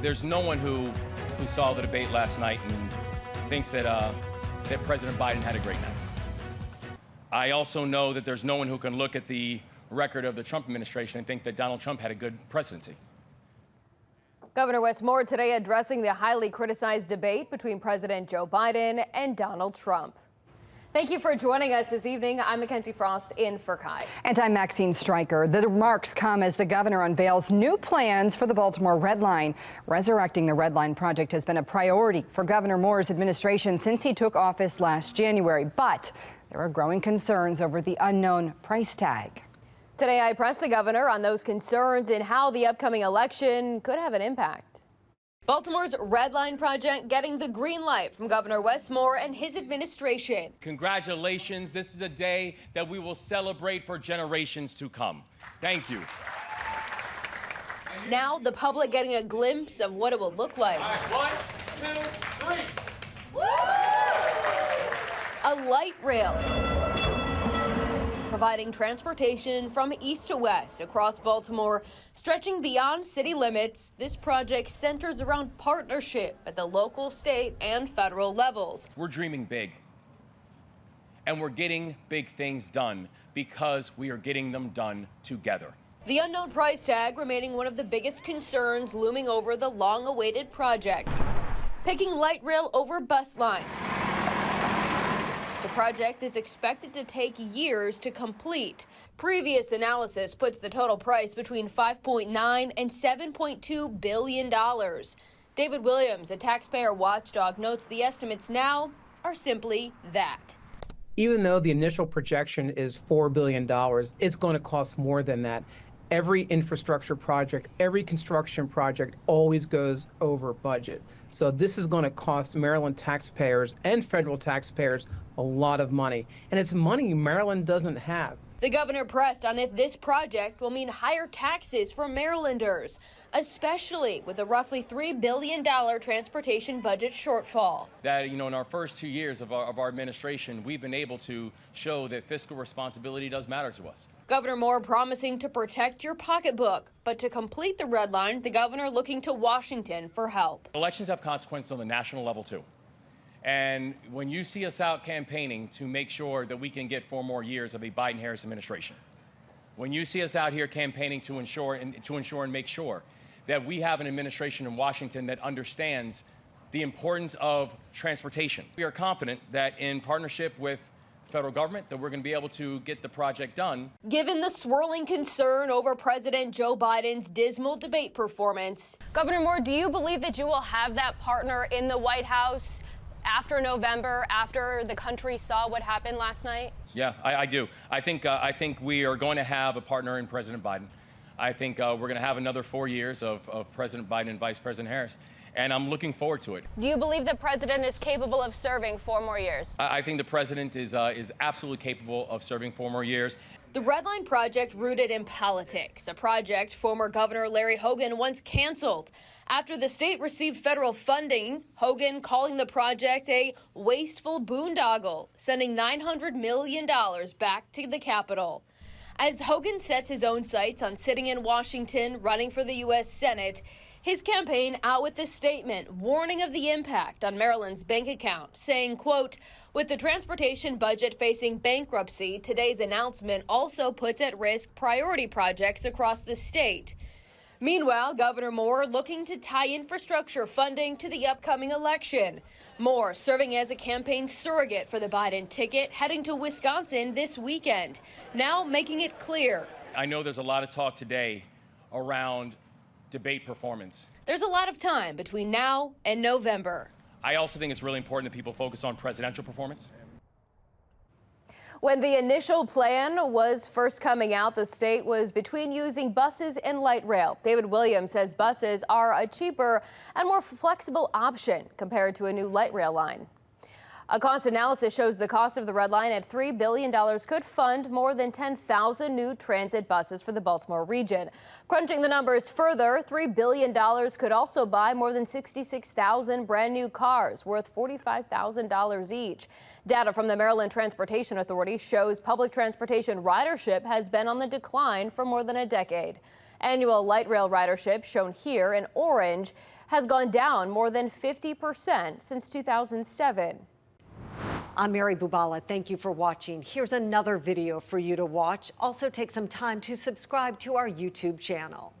There's no one who saw the debate last night and thinks that President Biden had a great night. I also know that there's no one who can look at the record of the Trump administration and think that Donald Trump had a good presidency. Governor Wes Moore today addressing the highly criticized debate between President Joe Biden and Donald Trump. Thank you for joining us this evening. I'm Mackenzie Frost in for Kai. And I'm Maxine Stryker. The remarks come as the governor unveils new plans for the Baltimore Red Line. Resurrecting the Red Line project has been a priority for Governor Moore's administration since he took office last January. But there are growing concerns over the unknown price tag. Today, I pressed the governor on those concerns and how the upcoming election could have an impact. Baltimore's Red Line project getting the green light from Governor Wes Moore and his administration. Congratulations. This is a day that we will celebrate for generations to come. Thank you. Now the public getting a glimpse of what it will look like. All right, 1, 2, 3. Woo! A light rail, providing transportation from east to west across Baltimore, stretching beyond city limits. This project centers around partnership at the local, state, and federal levels. We're dreaming big, and we're getting big things done because we are getting them done together. The unknown price tag remaining one of the biggest concerns looming over the long-awaited project. Picking light rail over bus lines. The project is expected to take years to complete. Previous analysis puts the total price between $5.9 and $7.2 billion. David Williams, a taxpayer watchdog, notes the estimates now are simply that. Even though the initial projection is $4 billion, it's going to cost more than that. Every infrastructure project, every construction project always goes over budget. So this is going to cost Maryland taxpayers and federal taxpayers a lot of money. And it's money Maryland doesn't have. The governor pressed on if this project will mean higher taxes for Marylanders, especially with a roughly $3 billion transportation budget shortfall. That, in our first 2 years of our administration, we've been able to show that fiscal responsibility does matter to us. Governor Moore promising to protect your pocketbook, but to complete the Red Line, the governor looking to Washington for help. Elections have consequences on the national level, too. And when you see us out campaigning to make sure that we can get 4 more years of a Biden-Harris administration, when you see us out here campaigning to ensure and make sure that we have an administration in Washington that understands the importance of transportation, we are confident that in partnership with the federal government that we're going to be able to get the project done. Given the swirling concern over President Joe Biden's dismal debate performance, Governor Moore, do you believe that you will have that partner in the White House after November, after the country saw what happened last night? Yeah, I do. I think we are going to have a partner in President Biden. I think we're going to have another 4 years of President Biden and Vice President Harris, and I'm looking forward to it. Do you believe the president is capable of serving 4 more years? I think the president is absolutely capable of serving 4 more years. The Red Line project rooted in politics, a project former Governor Larry Hogan once canceled. After the state received federal funding, Hogan calling the project a wasteful boondoggle, sending $900 million back to the Capitol. As Hogan sets his own sights on sitting in Washington, running for the U.S. Senate, his campaign out with this statement, warning of the impact on Maryland's bank account, saying, quote, with the transportation budget facing bankruptcy, today's announcement also puts at risk priority projects across the state. Meanwhile, Governor Moore looking to tie infrastructure funding to the upcoming election. Moore serving as a campaign surrogate for the Biden ticket, heading to Wisconsin this weekend, now making it clear. I know there's a lot of talk today around debate performance. There's a lot of time between now and November. I also think it's really important that people focus on presidential performance. When the initial plan was first coming out, the state was between using buses and light rail. David Williams says buses are a cheaper and more flexible option compared to a new light rail line. A cost analysis shows the cost of the Red Line at $3 billion could fund more than 10,000 new transit buses for the Baltimore region. Crunching the numbers further, $3 billion could also buy more than 66,000 brand new cars worth $45,000 each. Data from the Maryland Transportation Authority shows public transportation ridership has been on the decline for more than a decade. Annual light rail ridership, shown here in orange, has gone down more than 50% since 2007. I'm Mary Bubala. Thank you for watching. Here's another video for you to watch. Also take some time to subscribe to our YouTube channel.